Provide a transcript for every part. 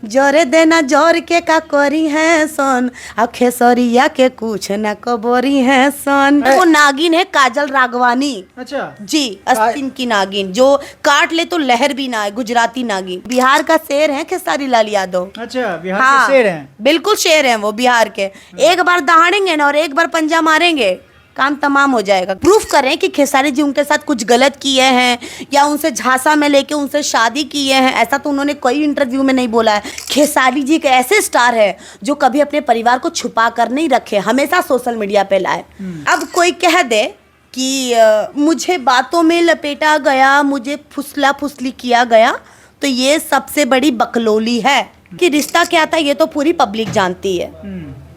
जोरे देना जोर के का करी है सन, अब खेसरिया के कुछ न कबरी है सन। वो नागिन है काजल राघवानी। अच्छा जी, अस्तीन की नागिन जो काट ले तो लहर भी ना आए, गुजराती नागिन। बिहार का शेर है खेसारी लाल यादव। अच्छा, बिहार हाँ, के शेर हैं। बिल्कुल शेर हैं वो बिहार के। एक बार दहाड़ेंगे ना और एक बार पंजा मारेंगे, काम तमाम हो जाएगा। प्रूफ करें कि खेसारी जी उनके साथ कुछ गलत किए हैं या उनसे झांसा में लेके उनसे शादी किए हैं, ऐसा तो उन्होंने कोई इंटरव्यू में नहीं बोला है। खेसारी जी एक ऐसे स्टार है जो कभी अपने परिवार को छुपा कर नहीं रखे, हमेशा सोशल मीडिया पे लाए। अब कोई कह दे कि मुझे बातों में लपेटा गया, मुझे फुसला फुसली किया गया, तो ये सबसे बड़ी बकलोली है। कि रिश्ता क्या था ये तो पूरी पब्लिक जानती है।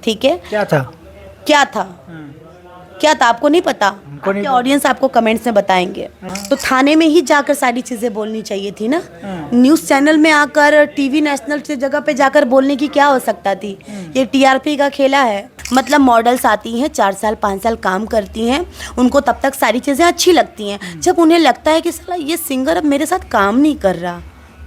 ठीक है, क्या था? क्या था क्या था आपको नहीं पता? आपके ऑडियंस आपको कमेंट्स में बताएंगे। तो थाने में ही जाकर सारी चीजें बोलनी चाहिए थी ना। न्यूज़ चैनल में आकर, टीवी नेशनल से जगह पे जाकर बोलने की क्या हो सकता थी? ये टीआरपी का खेला है। मतलब मॉडल्स आती हैं, 4 साल 5 साल काम करती हैं, उनको तब तक सारी चीजें अच्छी लगती हैं। जब उन्हें लगता है कि साला ये सिंगर अब मेरे साथ काम नहीं कर रहा,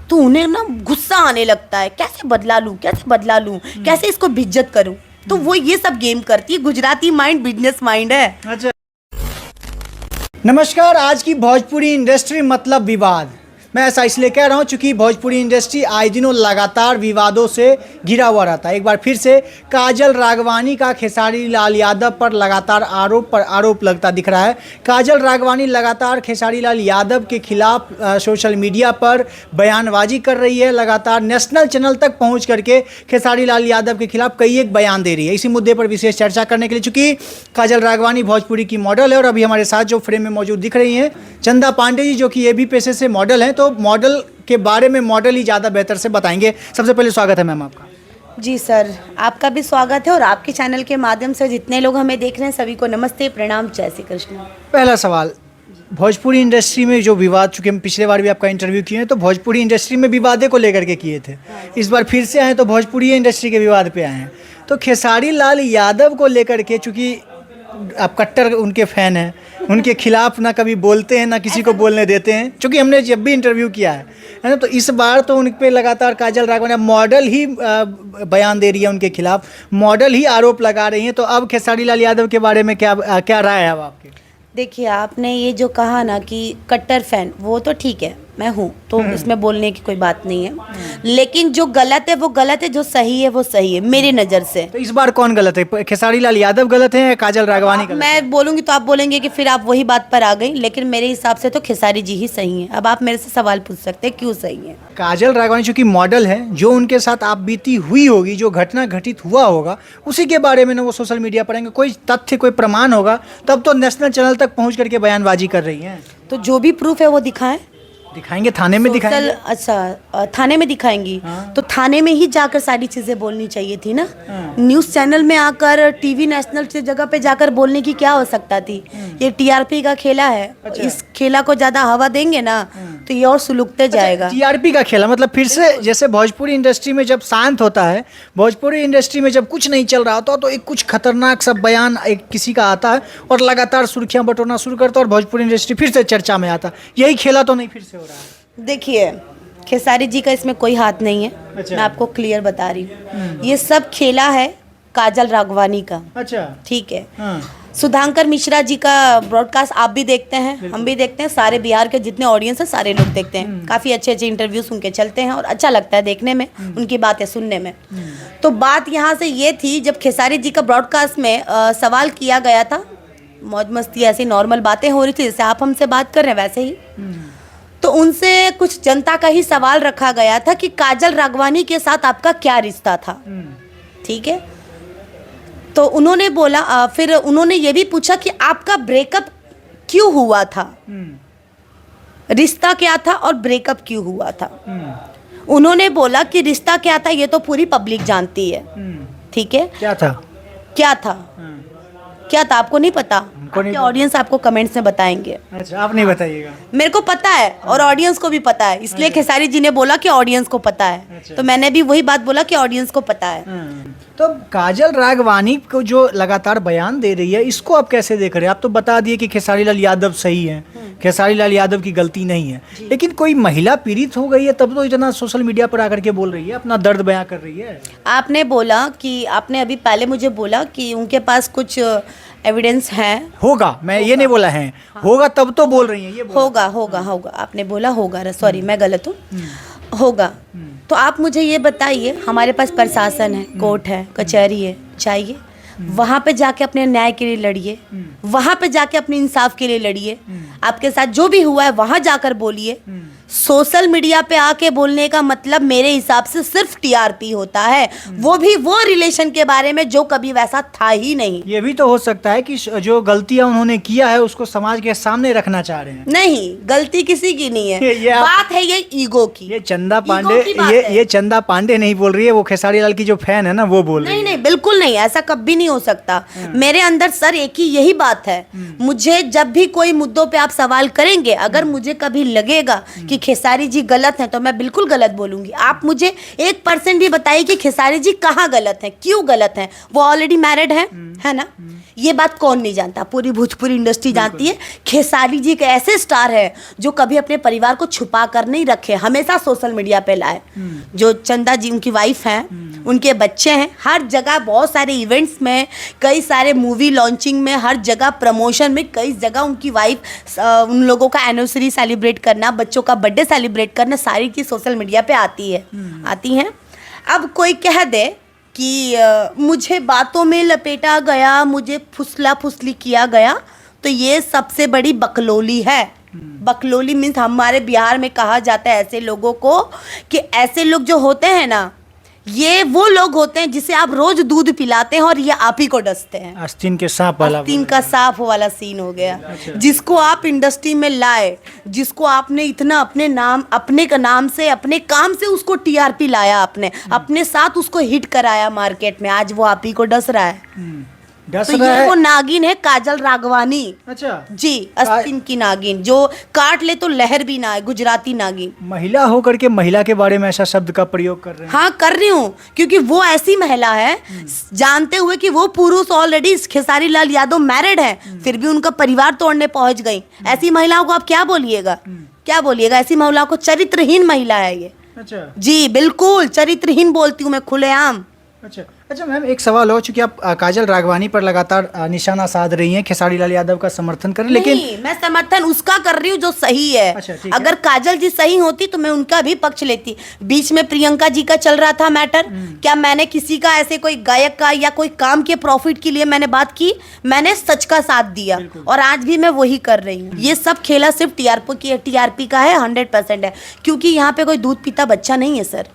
तो उन्हें ना गुस्सा आने लगता है, कैसे बदला लूं, कैसे इसको बेइज्जत करूं। तो वो ये सब गेम करती है। गुजराती माइंड बिजनेस माइंड है। अच्छा, नमस्कार। आज की भोजपुरी इंडस्ट्री मतलब विवाद। मैं ऐसा इसलिए कह रहा हूँ चूँकि भोजपुरी इंडस्ट्री आए दिनों लगातार विवादों से घिरा हुआ रहता है। एक बार फिर से काजल राघवानी का खेसारी लाल यादव पर लगातार आरोप लगता दिख रहा है। काजल राघवानी लगातार खेसारी लाल यादव के खिलाफ सोशल मीडिया पर बयानबाजी कर रही है। लगातार नेशनल चैनल तक पहुँच करके खेसारी लाल यादव के खिलाफ कई एक बयान दे रही है। इसी मुद्दे पर विशेष चर्चा करने के लिए चूँकि काजल राघवानी भोजपुरी की मॉडल है और अभी हमारे साथ जो फ्रेम में मौजूद दिख रही हैं चंदा पांडे जी, जो कि ये भी पेशे से मॉडल हैं, तो मॉडल के बारे में मॉडल ही ज़्यादा बेहतर से बताएंगे। सबसे पहले स्वागत है मैम आपका। जी सर, आपका भी स्वागत है और आपके चैनल के माध्यम से जितने लोग हमें देख रहे हैं सभी को नमस्ते, प्रणाम, जय श्री कृष्ण। पहला सवाल, भोजपुरी इंडस्ट्री में जो विवाद, चूँकि हम पिछले बार भी आपका इंटरव्यू किए हैं तो भोजपुरी इंडस्ट्री में विवादे को लेकर के किए थे, इस बार फिर से आए तो भोजपुरी इंडस्ट्री के विवाद पे आए हैं। तो खेसारी लाल यादव को लेकर के, चूँकि आप कट्टर उनके फ़ैन हैं, उनके खिलाफ ना कभी बोलते हैं ना किसी को बोलने देते हैं, क्योंकि हमने जब भी इंटरव्यू किया है ना, तो इस बार तो उन पे लगातार काजल राघवानी मॉडल ही बयान दे रही है, उनके खिलाफ मॉडल ही आरोप लगा रही हैं। तो अब खेसारी लाल यादव के बारे में क्या राय है अब आपकी? देखिए, आपने ये जो कहा ना कि कट्टर फैन, वो तो ठीक है, मैं हूँ, तो इसमें बोलने की कोई बात नहीं है। लेकिन जो गलत है वो गलत है, जो सही है वो सही है मेरी नज़र से। तो इस बार कौन गलत है? खेसारी लाल यादव गलत है या काजल राघवानी गलत है? मैं बोलूँगी तो आप बोलेंगे कि फिर आप वही बात पर आ गई, लेकिन मेरे हिसाब से तो खेसारी जी ही सही हैं। अब आप मेरे से सवाल पूछ सकते हैं क्यों सही है। काजल राघवानी चूँकि मॉडल है, जो उनके साथ आप बीती हुई होगी, जो घटना घटित हुआ होगा, उसी के बारे में ना वो सोशल मीडिया पर आएंगे, कोई तथ्य कोई प्रमाण होगा तब तो नेशनल चैनल तक पहुँच करके बयानबाजी कर रही हैं। तो जो भी प्रूफ है वो दिखाएंगे, थाने में दिखाएंगे। अच्छा, थाने में दिखाएंगी। तो थाने में ही जाकर सारी चीजें बोलनी चाहिए थी ना। न्यूज़ चैनल में आकर, टीवी नेशनल से जगह पे जाकर बोलने की क्या हो सकता थी? ये टीआरपी का खेला है। अच्छा। इस खेला को ज्यादा हवा देंगे ना तो ये और सुलगते जाएगा। टीआरपी का खेला मतलब फिर से जैसे भोजपुरी इंडस्ट्री में जब शांत होता है, भोजपुरी इंडस्ट्री में जब कुछ नहीं चल रहा होता तो एक कुछ खतरनाक सा बयान एक किसी का आता है और लगातार सुर्खियां बटोरना शुरू करता है और भोजपुरी इंडस्ट्री फिर से चर्चा में आता है। यही खेला तो नहीं फिर से हो रहा है? देखिए, खेसारी जी का इसमें कोई हाथ नहीं है। अच्छा। मैं आपको क्लियर बता रही हूँ, ये सब खेला है काजल राघवानी का। अच्छा, ठीक है। हाँ। सुधांकर मिश्रा जी का ब्रॉडकास्ट आप भी देखते हैं, हम भी देखते हैं, सारे बिहार के जितने ऑडियंस है सारे लोग देखते हैं। काफ़ी अच्छे अच्छे इंटरव्यूज उनके चलते हैं और अच्छा लगता है देखने में, उनकी बातें सुनने में। तो बात यहाँ से ये थी, जब खेसारी जी का ब्रॉडकास्ट में सवाल किया गया था, मौज मस्ती ऐसी नॉर्मल बातें हो रही थी जैसे आप हमसे बात कर रहे हैं वैसे ही, तो उनसे कुछ जनता का ही सवाल रखा गया था कि काजल राघवानी के साथ आपका क्या रिश्ता था। ठीक है, तो उन्होंने बोला, फिर उन्होंने ये भी पूछा कि आपका ब्रेकअप क्यों हुआ था, रिश्ता क्या था और ब्रेकअप क्यों हुआ था। उन्होंने बोला कि रिश्ता क्या था ये तो पूरी पब्लिक जानती है। ठीक है, क्या था? क्या था आपको नहीं पता? नहीं आपके ऑडियंस आपको कमेंट्स में बताएंगे। अच्छा, आप नहीं बताइएगा। मेरे को पता है और ऑडियंस को भी पता है, इसलिए खेसारी जी ने बोला कि ऑडियंस को पता है, अच्छा। तो मैंने भी वही बात बोला कि ऑडियंस को पता है। तो काजल राघवानी को जो लगातार बयान दे रही है, इसको आप कैसे देख रहे हैं? आप तो बता दिए कि खेसारी लाल यादव सही है, खेसारी लाल यादव की गलती नहीं है, लेकिन कोई महिला पीड़ित हो गई है तब तो इतना सोशल मीडिया पर आकर के बोल रही है, अपना दर्द बयां कर रही है। आपने बोला कि आपने अभी पहले मुझे बोला कि उनके पास कुछ एविडेंस है। होगा, मैं ये नहीं बोला है, होगा तब तो बोल रही है, ये बोला। होगा होगा होगा, आपने बोला होगा, सॉरी मैं गलत हूँ, होगा। तो आप मुझे ये बताइए, हमारे पास प्रशासन है, कोर्ट है, कचहरी है, चाहिए वहाँ पे जाके अपने न्याय के लिए लड़िए, वहाँ पे जाके अपने इंसाफ के लिए लड़िए, आपके साथ जो भी हुआ है वहाँ जाकर बोलिए। सोशल मीडिया पे आके बोलने का मतलब मेरे हिसाब से सिर्फ टीआरपी होता है, वो भी वो रिलेशन के बारे में जो कभी वैसा था ही नहीं। ये भी तो हो सकता है कि जो गलतियां उन्होंने किया है उसको समाज के सामने रखना चाह रहे हैं। नहीं, गलती किसी की नहीं है, बात है ये ईगो की। ये चंदा पांडे, ये चंदा पांडे नहीं बोल रही है, वो खेसारी लाल की जो फैन है ना वो बोल रही है। नहीं, बिल्कुल नहीं, ऐसा कभी नहीं हो सकता। मेरे अंदर सर एक ही यही बात है, मुझे जब भी कोई मुद्दों पे आप सवाल करेंगे, अगर मुझे कभी लगेगा कि खेसारी जी गलत हैं तो मैं बिल्कुल गलत बोलूंगी। आप मुझे 1% भी बताइए कि खेसारी जी कहाँ गलत हैं, क्यों गलत हैं? वो ऑलरेडी मैरिड है ना, ये बात कौन नहीं जानता, पूरी भोजपुरी इंडस्ट्री जानती है। खेसारी जी एक ऐसे स्टार है जो कभी अपने परिवार को छुपा कर नहीं रखे, हमेशा सोशल मीडिया पे लाए। जो चंदा जी उनकी वाइफ हैं, उनके बच्चे हैं, हर जगह बहुत सारे इवेंट्स में, कई सारे मूवी लॉन्चिंग में, हर जगह प्रमोशन में, कई जगह उनकी वाइफ उन लोगों का एनिवर्सरी सेलिब्रेट करना, बच्चों का बर्थडे सेलिब्रेट करना, सारी चीज़ सोशल मीडिया पे आती हैं। अब कोई कह दे कि मुझे बातों में लपेटा गया, मुझे फुसला फुसली किया गया, तो ये सबसे बड़ी बकलोली है। बकलोली मीन्स हमारे बिहार में कहा जाता है ऐसे लोगों को कि ऐसे लोग जो होते हैं ना, ये वो लोग होते हैं जिसे आप रोज दूध पिलाते हैं और ये आप ही को डसते हैं। आस्तीन के सांप वाला, आस्तीन का सांप वाला सीन हो गया। जिसको आप इंडस्ट्री में लाए, जिसको आपने इतना अपने का नाम से, अपने काम से उसको टीआरपी लाया, आपने अपने साथ उसको हिट कराया मार्केट में, आज वो आप ही को डस रहा है। तो ये वो नागिन है काजल राघवानी। अच्छा जी, आस्तीन की नागिन जो काट ले तो लहर भी ना आए, गुजराती नागिन। महिला होकर के महिला के बारे में ऐसा शब्द का प्रयोग कर रहे हैं? हाँ, कर रही हूँ, क्योंकि वो ऐसी महिला है, जानते हुए कि वो पुरुष ऑलरेडी खेसारी लाल यादव मैरिड है, फिर भी उनका परिवार तोड़ने पहुंच गई। ऐसी महिलाओं को आप क्या बोलिएगा, क्या बोलिएगा? ऐसी महिलाओं को चरित्रहीन महिला है ये। अच्छा जी, बिल्कुल चरित्रहीन बोलती हूँ मैं, खुलेआम। अच्छा मैम, एक सवाल हो, चूंकि आप काजल राघवानी पर लगातार निशाना साध रही हैं, खेसारी लाल यादव का समर्थन कर, लेकिन नहीं, मैं समर्थन उसका कर रही हूँ जो सही है। अच्छा, अगर काजल जी सही होती तो मैं उनका भी पक्ष लेती। बीच में प्रियंका जी का चल रहा था मैटर, क्या मैंने किसी का ऐसे कोई गायक का या कोई काम के प्रॉफिट के लिए मैंने बात की? मैंने सच का साथ दिया और आज भी मैं वही कर रही हूँ। ये सब खेला सिर्फ टीआरपी का है, 100% है, क्योंकि यहाँ पे कोई दूध पीता बच्चा नहीं है सर।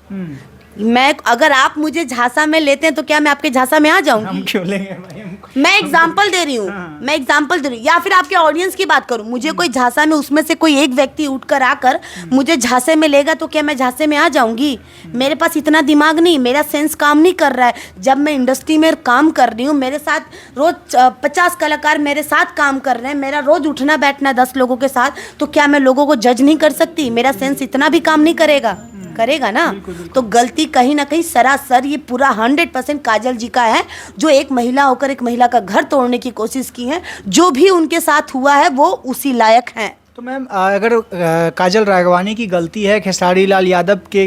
मैं, अगर आप मुझे झांसा में लेते हैं तो क्या मैं आपके झांसा में आ जाऊंगी? हम क्यों लेंगे भाई, मैं एग्जाम्पल दे रही हूँ, मैं एग्जाम्पल दे रही हूँ। या फिर आपके ऑडियंस की बात करूँ, मुझे कोई झांसा में, उसमें से कोई एक व्यक्ति उठकर आकर मुझे झांसे में लेगा तो क्या मैं झांसे में आ जाऊंगी? मेरे पास इतना दिमाग नहीं, मेरा सेंस काम नहीं कर रहा है। जब मैं इंडस्ट्री में काम कर रही हूँ, मेरे साथ रोज 50 कलाकार मेरे साथ काम कर रहे हैं, मेरा रोज उठना बैठना 10 लोगों के साथ, तो क्या मैं लोगों को जज नहीं कर सकती? मेरा सेंस इतना भी काम नहीं करेगा ना? तो गलती कहीं ना कहीं सरासर ये पूरा 100% काजल जी का है, जो एक महिला होकर एक महिला का घर तोड़ने की कोशिश की है। जो भी उनके साथ हुआ है वो उसी लायक हैं। तो मैम, अगर काजल राघवानी की गलती है, खेसारी लाल यादव के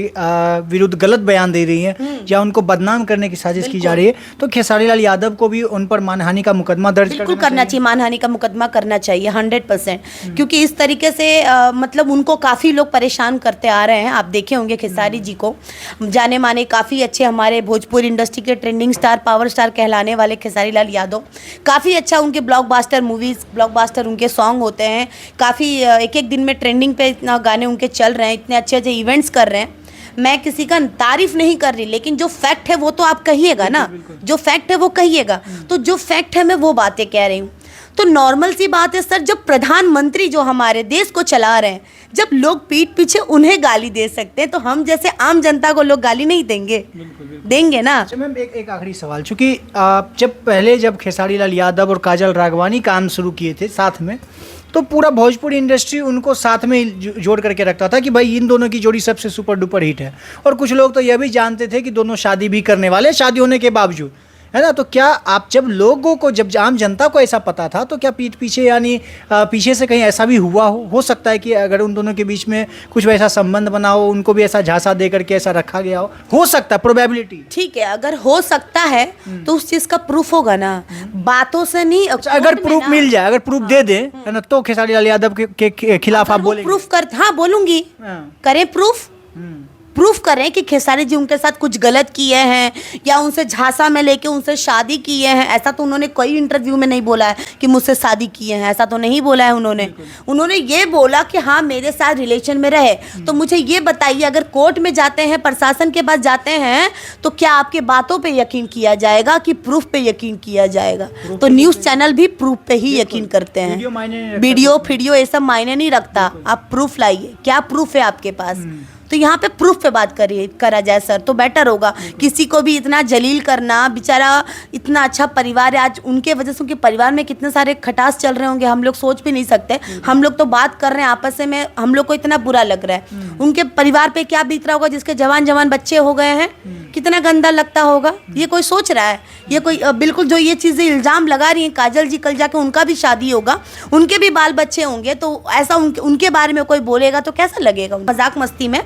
विरुद्ध गलत बयान दे रही हैं या उनको बदनाम करने की साजिश की जा रही है, तो खेसारी लाल यादव को भी उन पर मानहानि का मुकदमा दर्ज बिल्कुल करना चाहिए। मानहानि का मुकदमा करना चाहिए 100%, क्योंकि इस तरीके से मतलब उनको काफ़ी लोग परेशान करते आ रहे हैं। आप देखे होंगे खेसारी जी को, जाने माने काफ़ी अच्छे हमारे भोजपुरी इंडस्ट्री के ट्रेंडिंग स्टार, पावर स्टार कहलाने वाले खेसारी लाल यादव, काफ़ी अच्छा उनके ब्लॉकबस्टर मूवीज़, ब्लॉकबस्टर उनके सॉन्ग होते हैं, काफ़ी एक दिन में ट्रेंडिंग पे इतना गाने उनके चल रहे हैं, इतने अच्छे अच्छे इवेंट्स कर रहे हैं। मैं किसी का तारीफ नहीं कर रही, लेकिन जो फैक्ट है वो तो आप कहिएगा ना, जो फैक्ट है वो कहिएगा। तो जो फैक्ट है मैं वो बातें कह रही हूँ। तो नॉर्मल सी बात है सर, जब प्रधानमंत्री जो हमारे देश को चला रहे हैं, जब लोग पीठ पीछे उन्हें गाली दे सकते हैं, तो हम जैसे आम जनता को लोग गाली नहीं देंगे? देंगे ना। अच्छा मैम, एक आखिरी सवाल, चूंकि जब खेसारी लाल यादव और काजल राघवानी काम शुरू किए थे साथ में, तो पूरा भोजपुरी इंडस्ट्री उनको साथ में जोड़ करके रखता था कि भाई इन दोनों की जोड़ी सबसे सुपर डुपर हिट है। और कुछ लोग तो यह भी जानते थे कि दोनों शादी भी करने वाले, शादी होने के बावजूद, है ना। तो क्या आप जब लोगों को, जब आम जनता को ऐसा पता था, तो क्या पीठ पीछे यानी पीछे से कहीं ऐसा भी हुआ हो सकता है कि अगर उन दोनों के बीच में कुछ वैसा संबंध बना हो, उनको भी ऐसा झांसा दे करके ऐसा रखा गया हो सकता है, प्रोबेबिलिटी। ठीक है, अगर हो सकता है तो उस चीज का प्रूफ होगा ना, बातों से नहीं। अच्छा, अगर प्रूफ मिल जाए, अगर प्रूफ दे दे, है ना, तो खेसारी लाल यादव के खिलाफ आप बोलेंगे? प्रूफ कर, हाँ बोलूंगी, करें प्रूफ करें कि खेसारी जी उनके साथ कुछ गलत किए हैं या उनसे झांसा में लेके उनसे शादी किए हैं। ऐसा तो उन्होंने कोई इंटरव्यू में नहीं बोला है कि मुझसे शादी किए हैं, ऐसा तो नहीं बोला है उन्होंने ये बोला कि हाँ मेरे साथ रिलेशन में रहे। तो मुझे ये बताइए, अगर कोर्ट में जाते हैं, प्रशासन के पास जाते हैं, तो क्या आपके बातों पे यकीन किया जाएगा कि प्रूफ पे यकीन किया जाएगा? तो न्यूज़ चैनल भी प्रूफ पे ही यकीन करते हैं। वीडियो ये सब मायने नहीं रखता, आप प्रूफ लाइए, क्या प्रूफ है आपके पास? तो यहाँ पे प्रूफ पे बात करा जाए सर, तो बेटर होगा। किसी को भी इतना जलील करना, बेचारा इतना अच्छा परिवार है, आज उनके वजह से उनके परिवार में कितने सारे खटास चल रहे होंगे, हम लोग सोच भी नहीं सकते। हम लोग तो बात कर रहे हैं आपस में, हम लोग को इतना बुरा लग रहा है, उनके परिवार पे क्या बीत रहा होगा, जिसके जवान बच्चे हो गए हैं, कितना गंदा लगता होगा। ये कोई सोच रहा है? ये कोई बिल्कुल जो ये चीज़ें इल्ज़ाम लगा रही हैं काजल जी, कल जाके उनका भी शादी होगा, उनके भी बाल बच्चे होंगे, तो ऐसा उनके बारे में कोई बोलेगा तो कैसा लगेगा? मजाक मस्ती में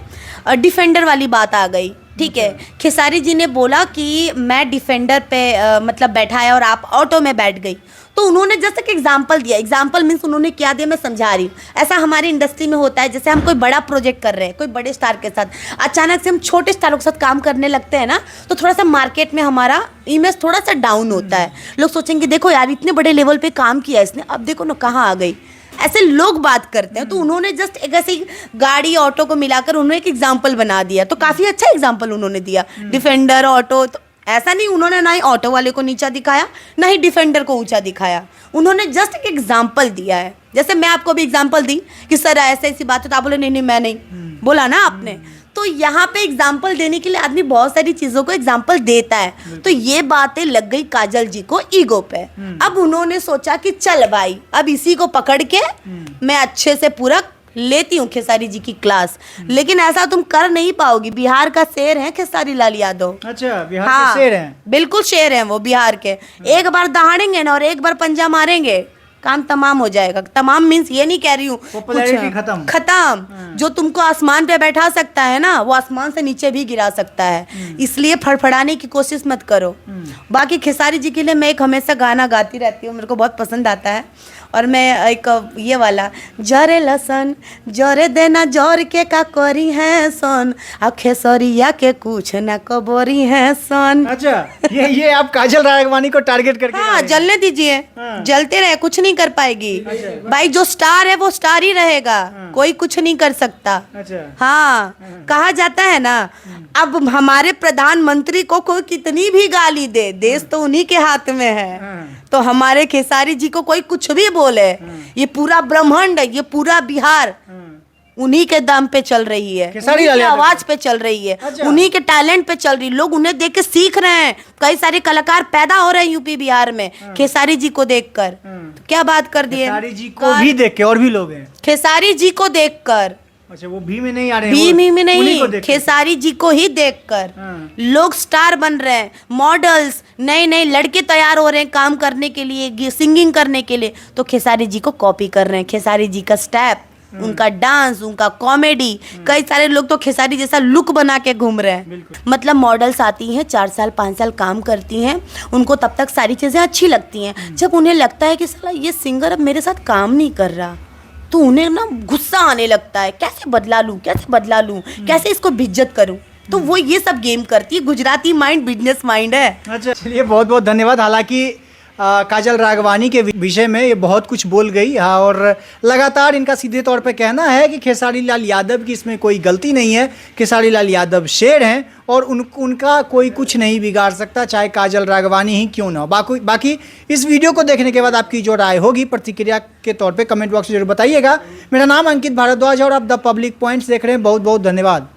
डिफेंडर वाली बात आ गई, ठीक है। खेसारी जी ने बोला कि मैं डिफेंडर पे मतलब बैठा है और आप ऑटो में बैठ गई, तो उन्होंने जस्ट एक एग्जाम्पल दिया। एग्जाम्पल मीन्स उन्होंने क्या दिया, मैं समझा रही हूँ। ऐसा हमारी इंडस्ट्री में होता है, जैसे हम कोई बड़ा प्रोजेक्ट कर रहे हैं कोई बड़े स्टार के साथ, अचानक से हम छोटे स्टारों के साथ काम करने लगते हैं ना, तो थोड़ा सा मार्केट में हमारा इमेज थोड़ा सा डाउन होता है। लोग सोचेंगे देखो यार इतने बड़े लेवल पे काम किया इसने, अब देखो ना कहाँ आ गई, ऐसे लोग बात करते हैं। तो उन्होंने जस्ट एक ऐसी गाड़ी ऑटो को मिलाकर उन्होंने एक एग्जाम्पल बना दिया, तो काफ़ी अच्छा एग्जाम्पल उन्होंने दिया। डिफेंडर ऑटो, तो ऐसा नहीं, उन्होंने ना ही ऑटो वाले को नीचा दिखाया ना ही डिफेंडर को ऊंचा दिखाया, उन्होंने जस्ट एक एग्जाम्पल दिया है। जैसे मैं आपको भी एग्जाम्पल दी कि सर ऐसे ऐसी बात है, तो आप बोले नहीं मैं नहीं बोला ना आपने। तो यहाँ पे एग्जाम्पल देने के लिए आदमी बहुत सारी चीज़ों को एग्जाम्पल देता है। तो ये बातें लग गई काजल जी को ईगो पे। अब उन्होंने सोचा कि चल भाई अब इसी को पकड़ के मैं अच्छे से पूरा लेती हूँ खेसारी जी की क्लास। लेकिन ऐसा तुम कर नहीं पाओगी, बिहार का शेर है खेसारी लाल यादव। अच्छा, बिहार के शेर हैं? बिल्कुल शेर हैं वो बिहार के। एक बार दहाड़ेंगे ना और एक बार पंजा मारेंगे, काम तमाम हो जाएगा। तमाम मीन्स ये नहीं कह रही हूँ खत्म। जो तुमको आसमान पे बैठा सकता है ना, वो आसमान से नीचे भी गिरा सकता है, इसलिए फड़फड़ाने की कोशिश मत करो। बाकी खेसारी जी के लिए मैं एक हमेशा गाना गाती रहती हूँ, मेरे को बहुत पसंद आता है। और मैं एक ये वाला, जरे लसन जरे देना जोर के का करी है सन, अब खेसरिया के कुछ न कबरी है सन। अच्छा, ये आप काजल राघवानी को टारगेट करके? हाँ, जलने दीजिए। जलते रहे, कुछ नहीं कर पाएगी भाई। जो स्टार है वो स्टार ही रहेगा, कोई कुछ नहीं कर सकता। हाँ, कहा जाता है ना, अब हमारे प्रधानमंत्री को कोई कितनी भी गाली दे, देश तो उन्हीं के हाथ में है। तो हमारे खेसारी जी को कोई कुछ भी बोले, ये पूरा ब्रह्मांड, ये पूरा बिहार उन्हीं के दम पे चल रही है, उन्हीं की आवाज पे चल रही है। अच्छा। उन्हीं के टैलेंट पे चल रही है, लोग उन्हें देख के सीख रहे हैं। कई सारे कलाकार पैदा हो रहे हैं यूपी बिहार में खेसारी जी को देखकर। तो क्या बात कर दिए, खेसारी जी को भी देख के, और भी लोग हैं खेसारी जी को देखकर। अच्छा, वो भी में नहीं आ रहे हैं, भी में नहीं, खेसारी जी को ही देखकर लोग स्टार बन रहे हैं, मॉडल्स नए नए लड़के तैयार हो रहे हैं काम करने के लिए, सिंगिंग करने के लिए। तो खेसारी जी को कॉपी कर रहे हैं, खेसारी जी का स्टेप, उनका डांस, उनका कॉमेडी। कई सारे लोग तो खेसारी जैसा लुक बना के घूम रहे हैं। मतलब मॉडल्स आती हैं, 4 साल 5 साल काम करती हैं, उनको तब तक सारी चीज़ें अच्छी लगती हैं। जब उन्हें लगता है कि साला ये सिंगर अब मेरे साथ काम नहीं कर रहा, तो उन्हें ना गुस्सा आने लगता है, कैसे बदला लूं, कैसे इसको बेइज्जत करूं। तो वो ये सब गेम करती है। गुजराती माइंड बिजनेस माइंड है। अच्छा, चलिए बहुत बहुत धन्यवाद। हालांकि काजल राघवानी के विषय में ये बहुत कुछ बोल गई, हाँ, और लगातार इनका सीधे तौर पे कहना है कि खेसारी लाल यादव की इसमें कोई गलती नहीं है। खेसारी लाल यादव शेर हैं और उनका कोई कुछ नहीं बिगाड़ सकता, चाहे काजल राघवानी ही क्यों ना हो। बाकी इस वीडियो को देखने के बाद आपकी जो राय होगी प्रतिक्रिया के तौर पे कमेंट बॉक्स में जरूर बताइएगा। मेरा नाम अंकित भारद्वाज है और आप द पब्लिक पॉइंट्स देख रहे हैं। बहुत बहुत धन्यवाद।